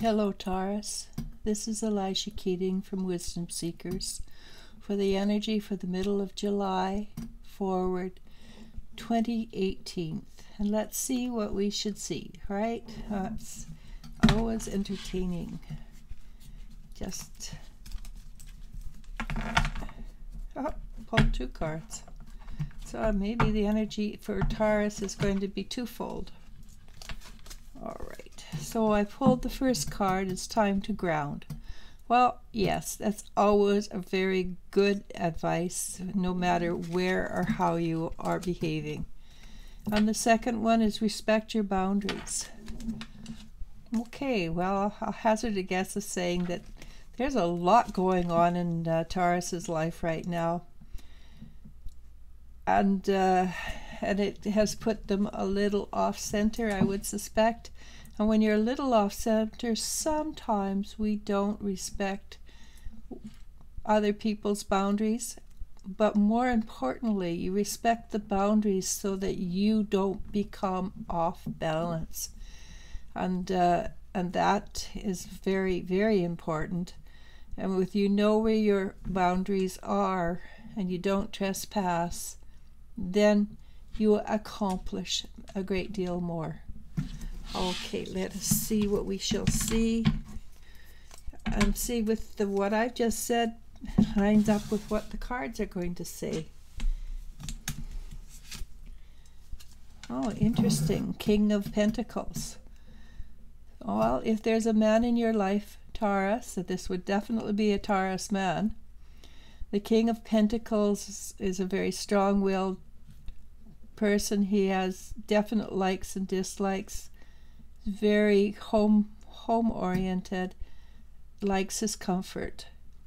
Hello, Taurus. This is Elisha Keating from Wisdom Seekers for the energy for the middle of July forward 2018. And let's see what we should see, right? It's always entertaining. Just pulled two cards. So maybe the energy for Taurus is going to be twofold. All right, so I pulled the first card. It's time to ground. Well, yes, that's always a very good advice, no matter where or how you are behaving. And the second one is respect your boundaries. Okay, well, I'll hazard a guess of saying that there's a lot going on in Taurus's life right now. And it has put them a little off-center, I would suspect. And when you're a little off-center, sometimes we don't respect other people's boundaries. But more importantly, you respect the boundaries so that you don't become off balance. And that is very, very important. And with you know where your boundaries are and you don't trespass, then you accomplish a great deal more. Okay, let us see what we shall see. And see with what I've just said lines up with what the cards are going to say. Oh, interesting. King of Pentacles. Well, if there's a man in your life, Taurus, that this would definitely be a Taurus man. The King of Pentacles is a very strong-willed person. He has definite likes and dislikes. Very home-oriented. Likes his comfort.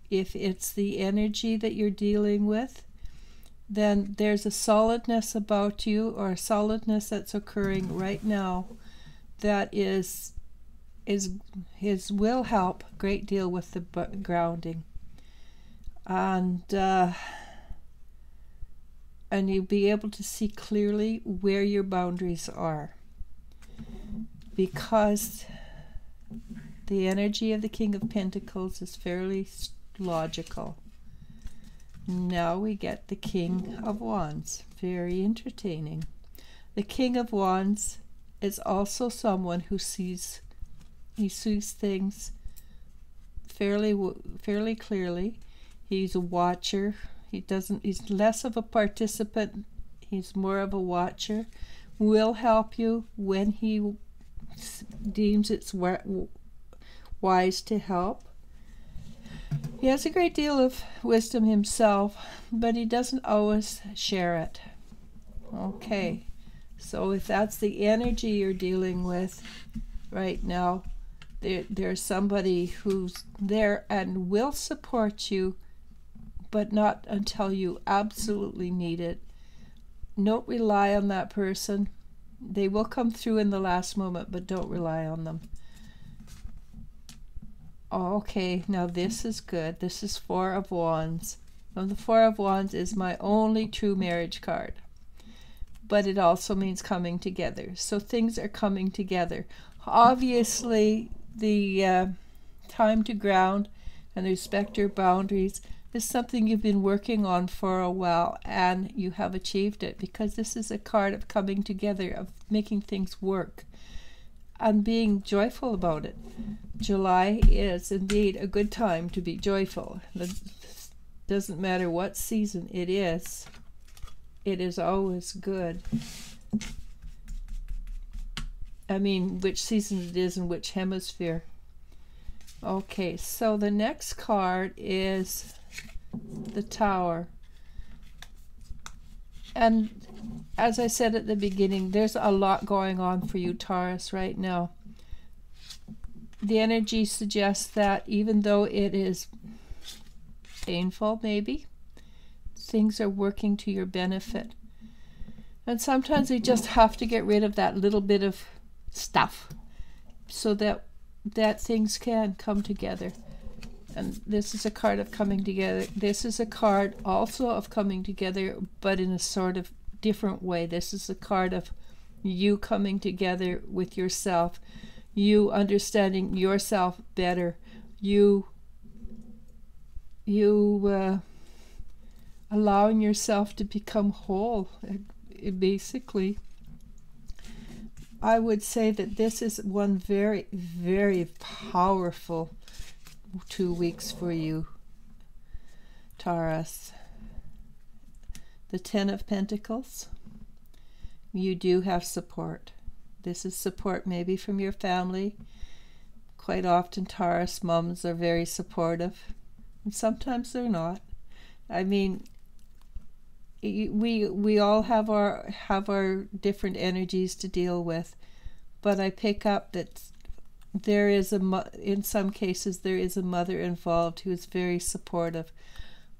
If it's the energy that you're dealing with, then there's a solidness about you, or a solidness that's occurring right now that will help a great deal with the grounding. And you'll be able to see clearly where your boundaries are, because the energy of the King of Pentacles is fairly logical. Now we get the King of Wands. Very entertaining. The King of Wands is also someone who sees things fairly clearly. He's a watcher. He's less of a participant. He's more of a watcher. Will help you when he deems it's wise to help. He has a great deal of wisdom himself, but he doesn't always share it. Okay, so if that's the energy you're dealing with right now, there's somebody who's there and will support you, but not until you absolutely need it. Don't rely on that person. They will come through in the last moment, but don't rely on them. Okay, now this is good. This is Four of Wands. And the Four of Wands is my only true marriage card. But it also means coming together. So things are coming together. Obviously, the time to ground and respect your boundaries is something you've been working on for a while, and you have achieved it, because this is a card of coming together, of making things work and being joyful about it. July is indeed a good time to be joyful. It doesn't matter what season it is always good. I mean, which season it is in which hemisphere. Okay, so the next card is the Tower. And as I said at the beginning, there's a lot going on for you, Taurus, right now. The energy suggests that even though it is painful, maybe, things are working to your benefit. And sometimes you just have to get rid of that little bit of stuff so that things can come together. And this is a card of coming together. This is a card also of coming together, but in a sort of different way. This is a card of you coming together with yourself. you understanding yourself better, you allowing yourself to become whole. Basically, I would say that this is one very, very powerful 2 weeks for you, Taurus. The Ten of Pentacles, you do have support. This is support maybe from your family. Quite often Taurus mums are very supportive, and sometimes they're not. I mean, we all have our different energies to deal with, but I pick up that there is in some cases there is a mother involved who is very supportive.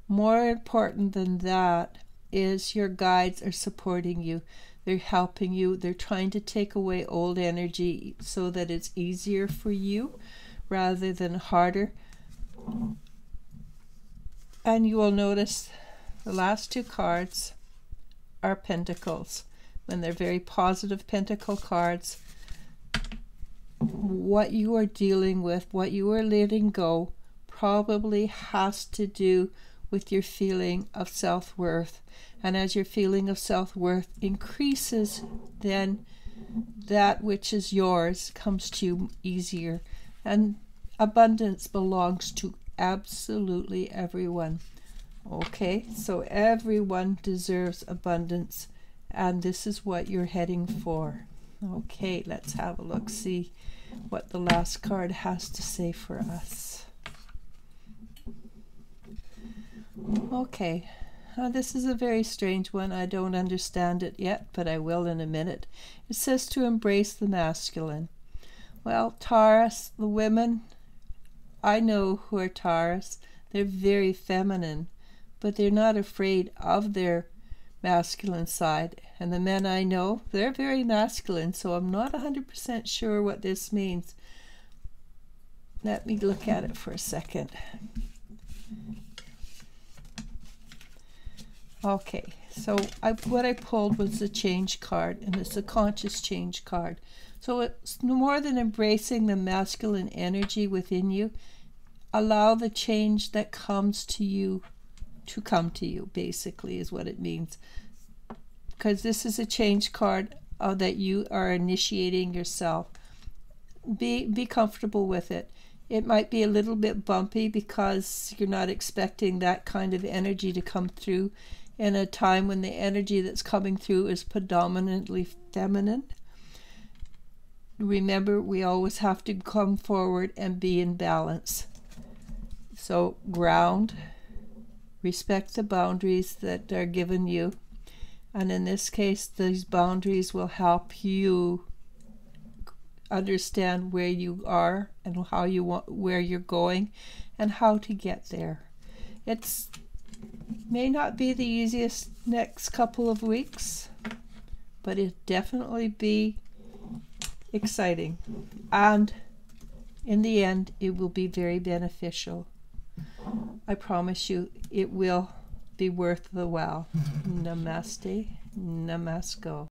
More important than that is your guides are supporting you. They're helping you. They're trying to take away old energy so that it's easier for you rather than harder. And you will notice the last 2 cards are pentacles. When they're very positive pentacle cards, what you are dealing with, what you are letting go, probably has to do with your feeling of self-worth. And as your feeling of self-worth increases, then that which is yours comes to you easier. And abundance belongs to absolutely everyone. Okay, so everyone deserves abundance, and this is what you're heading for. Okay, let's have a look, see what the last card has to say for us. Okay, this is a very strange one. I don't understand it yet, but I will in a minute. It says to embrace the masculine. Well, Taurus, the women I know who are Taurus, they're very feminine, but they're not afraid of their masculine side. And the men I know, they're very masculine, so I'm not 100% sure what this means. Let me look at it for a second. Okay, so what I pulled was the change card, and it's a conscious change card. So it's more than embracing the masculine energy within you. Allow the change that comes to you to come to you, basically, is what it means. Because this is a change card that you are initiating yourself. Be comfortable with it. It might be a little bit bumpy because you're not expecting that kind of energy to come through in a time when the energy that's coming through is predominantly feminine. Remember, we always have to come forward and be in balance. So ground, respect the boundaries that are given you. And in this case, these boundaries will help you understand where you are and how you want, where you're going, and how to get there. It's may not be the easiest next couple of weeks, but it definitely be exciting, and in the end it will be very beneficial. I promise you it will be worth the while. Namaste, namasko.